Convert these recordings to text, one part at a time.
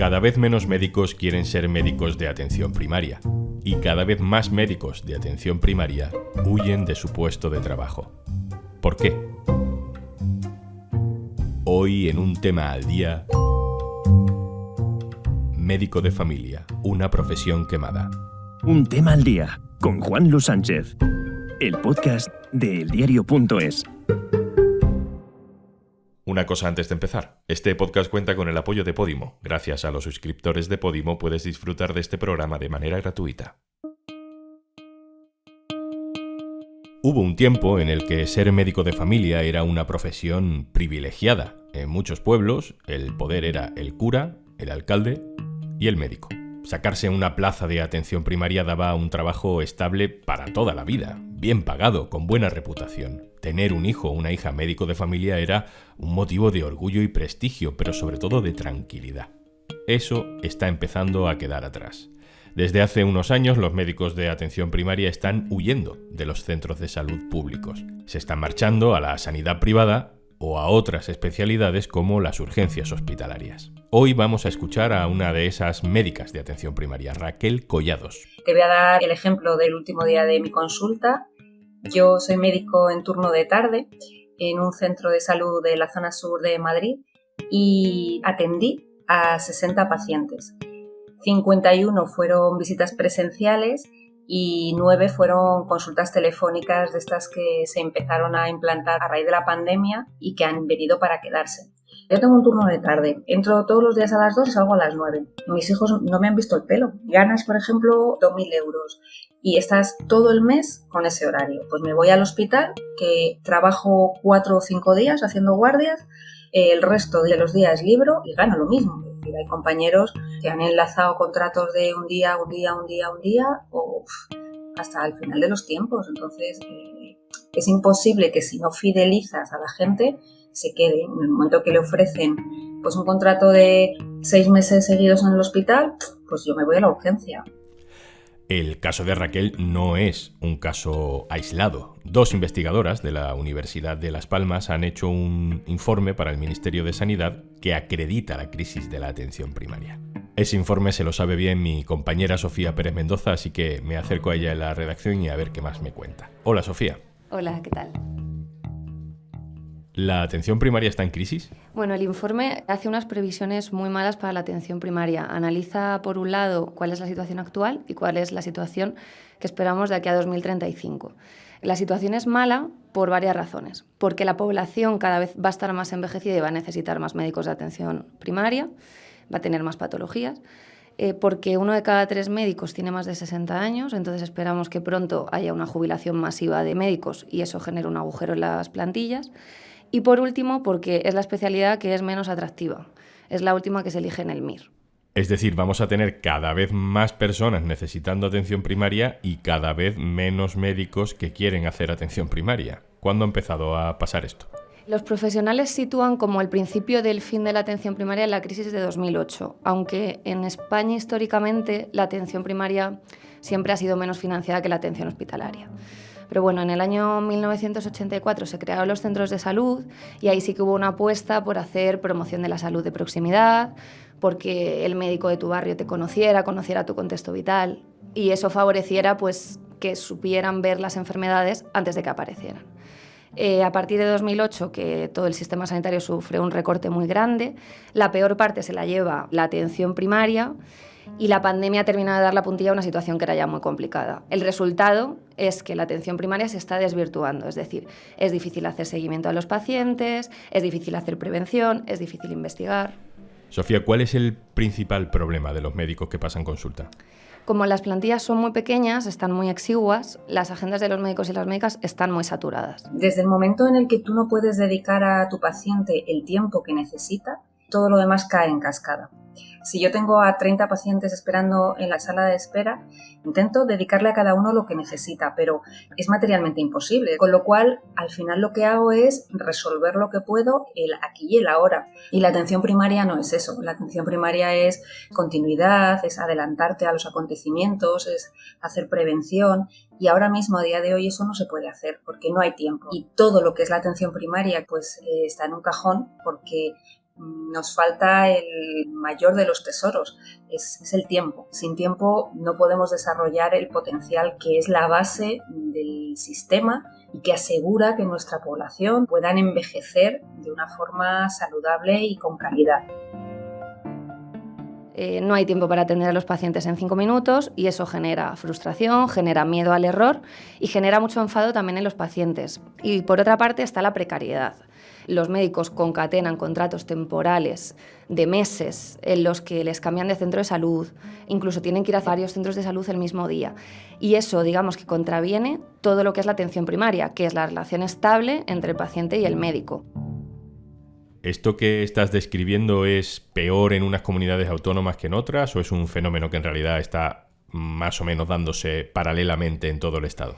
Cada vez menos médicos quieren ser médicos de atención primaria y cada vez más médicos de atención primaria huyen de su puesto de trabajo. ¿Por qué? Hoy en un tema al día, médico de familia, una profesión quemada. Un tema al día con Juan Luis Sánchez, el podcast de eldiario.es. Una cosa antes de empezar, este podcast cuenta con el apoyo de Podimo. Gracias a los suscriptores de Podimo puedes disfrutar de este programa de manera gratuita. Hubo un tiempo en el que ser médico de familia era una profesión privilegiada. En muchos pueblos el poder era el cura, el alcalde y el médico. Sacarse una plaza de atención primaria daba un trabajo estable para toda la vida, bien pagado, con buena reputación. Tener un hijo o una hija médico de familia era un motivo de orgullo y prestigio, pero sobre todo de tranquilidad. Eso está empezando a quedar atrás. Desde hace unos años los médicos de atención primaria están huyendo de los centros de salud públicos. Se están marchando a la sanidad privada o a otras especialidades como las urgencias hospitalarias. Hoy vamos a escuchar a una de esas médicas de atención primaria, Raquel Collados. Te voy a dar el ejemplo del último día de mi consulta. Yo soy médico en turno de tarde en un centro de salud de la zona sur de Madrid y atendí a 60 pacientes. 51 fueron visitas presenciales y 9 fueron consultas telefónicas de estas que se empezaron a implantar a raíz de la pandemia y que han venido para quedarse. Yo tengo un turno de tarde, entro todos los días a las 2 y salgo a las 9. Mis hijos no me han visto el pelo. Ganas, por ejemplo, 2.000 euros y estás todo el mes con ese horario. Pues me voy al hospital, que trabajo 4 o 5 días haciendo guardias, el resto de los días libro y gano lo mismo. Es decir, hay compañeros que han enlazado contratos de un día o hasta el final de los tiempos. Entonces, es imposible que si no fidelizas a la gente se quede. En el momento que le ofrecen pues un contrato de 6 meses seguidos en el hospital, pues yo me voy a la urgencia. El caso de Raquel no es un caso aislado. 2 investigadoras de la Universidad de Las Palmas han hecho un informe para el Ministerio de Sanidad que acredita la crisis de la atención primaria. Ese informe se lo sabe bien mi compañera Sofía Pérez Mendoza, así que me acerco a ella en la redacción y a ver qué más me cuenta. Hola, Sofía. Hola, ¿qué tal? ¿La atención primaria está en crisis? Bueno, el informe hace unas previsiones muy malas para la atención primaria. Analiza, por un lado, cuál es la situación actual y cuál es la situación que esperamos de aquí a 2035. La situación es mala por varias razones. Porque la población cada vez va a estar más envejecida y va a necesitar más médicos de atención primaria, va a tener más patologías. Porque 1 de cada 3 médicos tiene más de 60 años, entonces esperamos que pronto haya una jubilación masiva de médicos y eso genere un agujero en las plantillas. Y por último, porque es la especialidad que es menos atractiva. Es la última que se elige en el MIR. Es decir, vamos a tener cada vez más personas necesitando atención primaria y cada vez menos médicos que quieren hacer atención primaria. ¿Cuándo ha empezado a pasar esto? Los profesionales sitúan como el principio del fin de la atención primaria en la crisis de 2008, aunque en España históricamente la atención primaria siempre ha sido menos financiada que la atención hospitalaria. Pero bueno, en el año 1984 se crearon los centros de salud y ahí sí que hubo una apuesta por hacer promoción de la salud de proximidad, porque el médico de tu barrio te conociera tu contexto vital y eso favoreciera pues, que supieran ver las enfermedades antes de que aparecieran. A partir de 2008, que todo el sistema sanitario sufre un recorte muy grande, la peor parte se la lleva la atención primaria y la pandemia ha terminado de dar la puntilla a una situación que era ya muy complicada. El resultado es que la atención primaria se está desvirtuando, es decir, es difícil hacer seguimiento a los pacientes, es difícil hacer prevención, es difícil investigar. Sofía, ¿cuál es el principal problema de los médicos que pasan consulta? Como las plantillas son muy pequeñas, están muy exiguas, las agendas de los médicos y las médicas están muy saturadas. Desde el momento en el que tú no puedes dedicar a tu paciente el tiempo que necesita, todo lo demás cae en cascada. Si yo tengo a 30 pacientes esperando en la sala de espera, intento dedicarle a cada uno lo que necesita, pero es materialmente imposible. Con lo cual, al final lo que hago es resolver lo que puedo el aquí y el ahora. Y la atención primaria no es eso. La atención primaria es continuidad, es adelantarte a los acontecimientos, es hacer prevención. Y ahora mismo, a día de hoy, eso no se puede hacer porque no hay tiempo. Y todo lo que es la atención primaria pues está en un cajón porque nos falta el mayor de los tesoros, es el tiempo. Sin tiempo no podemos desarrollar el potencial que es la base del sistema y que asegura que nuestra población puedan envejecer de una forma saludable y con calidad. No hay tiempo para atender a los pacientes en 5 minutos y eso genera frustración, genera miedo al error y genera mucho enfado también en los pacientes. Y por otra parte está la precariedad. Los médicos concatenan contratos temporales de meses en los que les cambian de centro de salud, incluso tienen que ir a varios centros de salud el mismo día. Y eso, digamos, que contraviene todo lo que es la atención primaria, que es la relación estable entre el paciente y el médico. ¿Esto que estás describiendo es peor en unas comunidades autónomas que en otras o es un fenómeno que en realidad está más o menos dándose paralelamente en todo el Estado?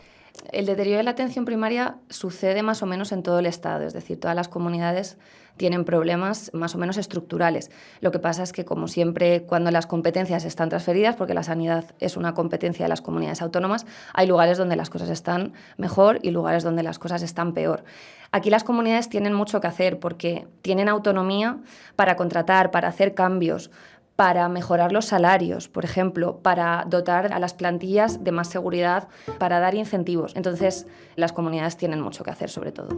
El deterioro de la atención primaria sucede más o menos en todo el Estado, es decir, todas las comunidades tienen problemas más o menos estructurales. Lo que pasa es que, como siempre, cuando las competencias están transferidas, porque la sanidad es una competencia de las comunidades autónomas, hay lugares donde las cosas están mejor y lugares donde las cosas están peor. Aquí las comunidades tienen mucho que hacer porque tienen autonomía para contratar, para hacer cambios, para mejorar los salarios, por ejemplo, para dotar a las plantillas de más seguridad, para dar incentivos. Entonces, las comunidades tienen mucho que hacer, sobre todo.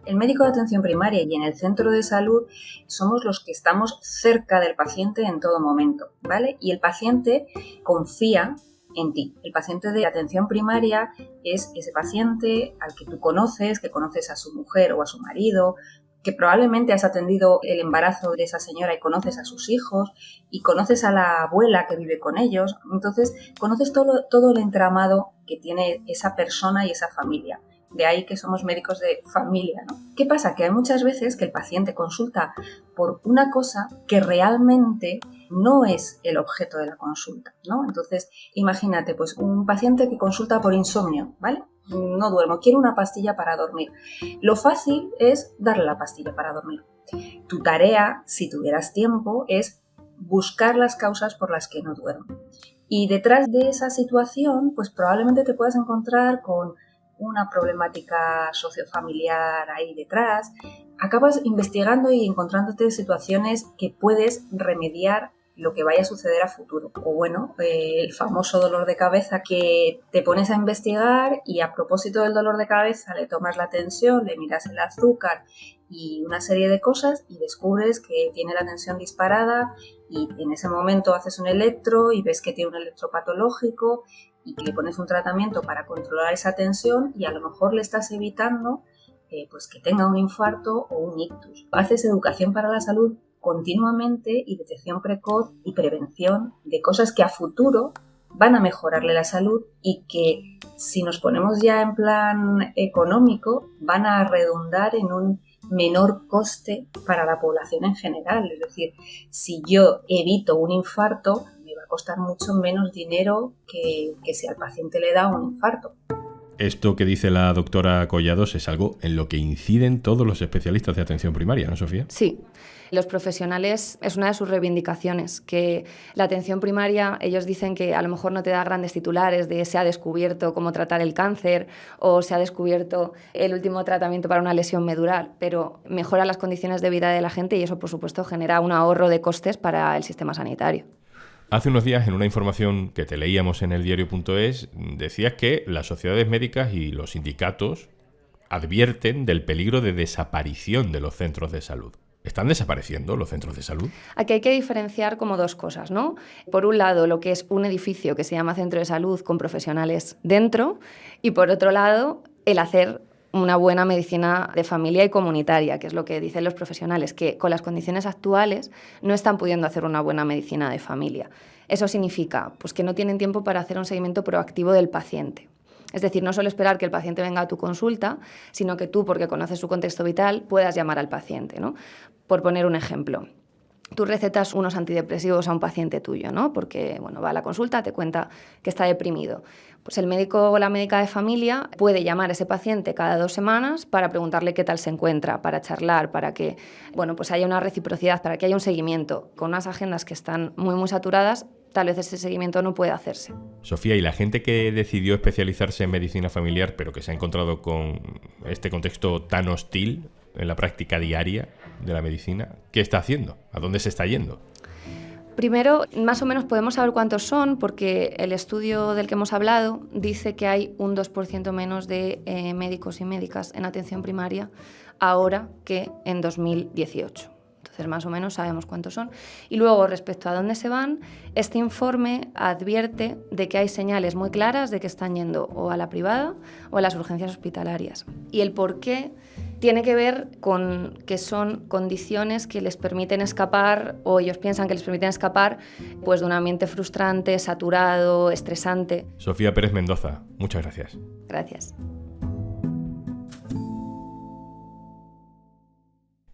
El médico de atención primaria y en el centro de salud somos los que estamos cerca del paciente en todo momento, ¿vale? Y el paciente confía en ti. El paciente de atención primaria es ese paciente al que tú conoces, que conoces a su mujer o a su marido, que probablemente has atendido el embarazo de esa señora y conoces a sus hijos y conoces a la abuela que vive con ellos. Entonces, conoces todo el entramado que tiene esa persona y esa familia. De ahí que somos médicos de familia, ¿no? ¿Qué pasa? Que hay muchas veces que el paciente consulta por una cosa que realmente no es el objeto de la consulta, ¿no? Entonces, imagínate, pues un paciente que consulta por insomnio, ¿vale? No duermo, quiero una pastilla para dormir. Lo fácil es darle la pastilla para dormir. Tu tarea, si tuvieras tiempo, es buscar las causas por las que no duermo. Y detrás de esa situación, pues probablemente te puedas encontrar con una problemática sociofamiliar ahí detrás. Acabas investigando y encontrándote situaciones que puedes remediar lo que vaya a suceder a futuro. O bueno, el famoso dolor de cabeza que te pones a investigar y a propósito del dolor de cabeza le tomas la tensión, le miras el azúcar y una serie de cosas y descubres que tiene la tensión disparada y en ese momento haces un electro y ves que tiene un electropatológico y que le pones un tratamiento para controlar esa tensión y a lo mejor le estás evitando pues que tenga un infarto o un ictus. Haces educación para la salud continuamente y detección precoz y prevención de cosas que a futuro van a mejorarle la salud y que si nos ponemos ya en plan económico van a redundar en un menor coste para la población en general. Es decir, si yo evito un infarto me va a costar mucho menos dinero que si al paciente le da un infarto. Esto que dice la doctora Collados es algo en lo que inciden todos los especialistas de atención primaria, ¿no, Sofía? Sí. Los profesionales, es una de sus reivindicaciones, que la atención primaria, ellos dicen que a lo mejor no te da grandes titulares de se ha descubierto cómo tratar el cáncer o se ha descubierto el último tratamiento para una lesión medular, pero mejora las condiciones de vida de la gente y eso, por supuesto, genera un ahorro de costes para el sistema sanitario. Hace unos días, en una información que te leíamos en eldiario.es, decías que las sociedades médicas y los sindicatos advierten del peligro de desaparición de los centros de salud. ¿Están desapareciendo los centros de salud? Aquí hay que diferenciar como dos cosas, ¿no? Por un lado, lo que es un edificio que se llama centro de salud con profesionales dentro y por otro lado, el hacer una buena medicina de familia y comunitaria, que es lo que dicen los profesionales, que con las condiciones actuales no están pudiendo hacer una buena medicina de familia. Eso significa pues, que no tienen tiempo para hacer un seguimiento proactivo del paciente. Es decir, no solo esperar que el paciente venga a tu consulta, sino que tú, porque conoces su contexto vital, puedas llamar al paciente, ¿no? Por poner un ejemplo. Tú recetas unos antidepresivos a un paciente tuyo, ¿no? Porque bueno, va a la consulta, te cuenta que está deprimido. Pues el médico o la médica de familia puede llamar a ese paciente cada 2 semanas para preguntarle qué tal se encuentra, para charlar, para que bueno, pues haya una reciprocidad, para que haya un seguimiento. Con unas agendas que están muy, muy saturadas, tal vez ese seguimiento no puede hacerse. Sofía, ¿y la gente que decidió especializarse en medicina familiar, pero que se ha encontrado con este contexto tan hostil en la práctica diaria, de la medicina, ¿qué está haciendo? ¿A dónde se está yendo? Primero, más o menos podemos saber cuántos son, porque el estudio del que hemos hablado dice que hay un 2% menos de médicos y médicas en atención primaria ahora que en 2018. Entonces, más o menos sabemos cuántos son. Y luego, respecto a dónde se van, este informe advierte de que hay señales muy claras de que están yendo o a la privada o a las urgencias hospitalarias. Y el por qué tiene que ver con que son condiciones que les permiten escapar, o ellos piensan que les permiten escapar, pues de un ambiente frustrante, saturado, estresante. Sofía Pérez Mendoza, muchas gracias. Gracias.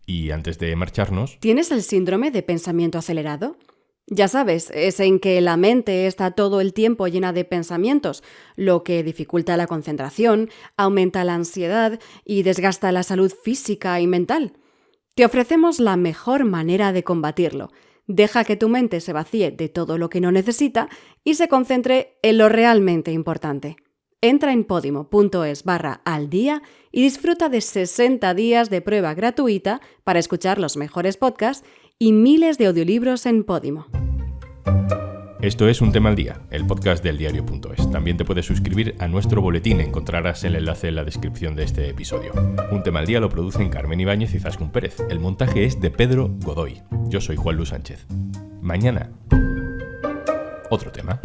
Y antes de marcharnos... ¿Tienes el síndrome de pensamiento acelerado? Ya sabes, es en que la mente está todo el tiempo llena de pensamientos, lo que dificulta la concentración, aumenta la ansiedad y desgasta la salud física y mental. Te ofrecemos la mejor manera de combatirlo. Deja que tu mente se vacíe de todo lo que no necesita y se concentre en lo realmente importante. Entra en podimo.es/aldía y disfruta de 60 días de prueba gratuita para escuchar los mejores podcasts y miles de audiolibros en Podimo. Esto es Un Tema al Día, el podcast del diario.es. También te puedes suscribir a nuestro boletín, encontrarás el enlace en la descripción de este episodio. Un Tema al Día lo producen Carmen Ibáñez y Zaskun Pérez. El montaje es de Pedro Godoy. Yo soy Juan Luis Sánchez. Mañana, otro tema.